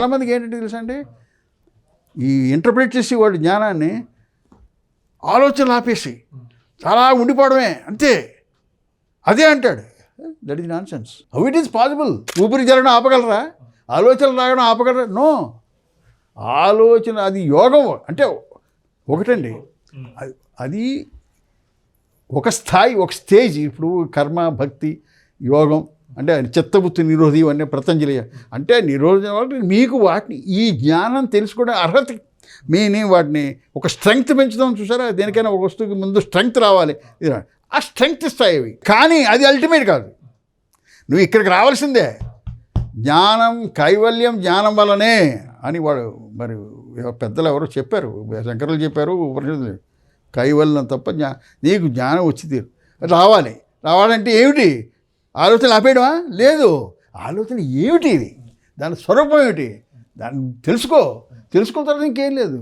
చాలామందికి ఏంటంటే తెలుసా అండి, ఈ ఇంటర్ప్రిట్ చేసేవాడు జ్ఞానాన్ని ఆలోచనలు ఆపేసి చాలా ఉండిపోవడమే అంతే, అదే అంటాడు. That is non sense. How it is possible? ఊపిరి జరగడం ఆపగలరా? ఆలోచనలు రాగడం ఆపగలరా? నో. ఆలోచన అది యోగం అంటే ఒకటండి, అది ఒక స్థాయి, ఒక స్టేజ్. ఇప్పుడు కర్మ, భక్తి, యోగం అంటే చిత్తబుద్ధి నిరోధి అనే పతంజలి అంటే నిరోధం అంటే మీకు వాటిని ఈ జ్ఞానం తెలుసుకోవడం అర్హత వాటిని ఒక స్ట్రెంగ్త్ పెంచుదాం. చూసారా, దేనికైనా ఒక వస్తువుకి ముందు స్ట్రెంగ్త్ రావాలి, ఆ స్ట్రెంగ్త్ ఇస్తాయి అవి. కానీ అది అల్టిమేట్ కాదు. నువ్వు ఇక్కడికి రావాల్సిందే. జ్ఞానం కైవల్యం జ్ఞానం వల్లనే అని వాడు మరి పెద్దలు ఎవరో చెప్పారు, శంకరులు చెప్పారు, ఉపనిషత్తులు. కైవల్యం తప్ప నీకు జ్ఞానం వచ్చి తీరు రావాలి. రావాలంటే ఏమిటి? ఆలోచన ఆపేయడమా? లేదు. ఆలోచన ఏమిటి? ఇది దాని స్వరూపం ఏమిటి? దాన్ని తెలుసుకున్న తర్వాత ఇంకేం లేదు.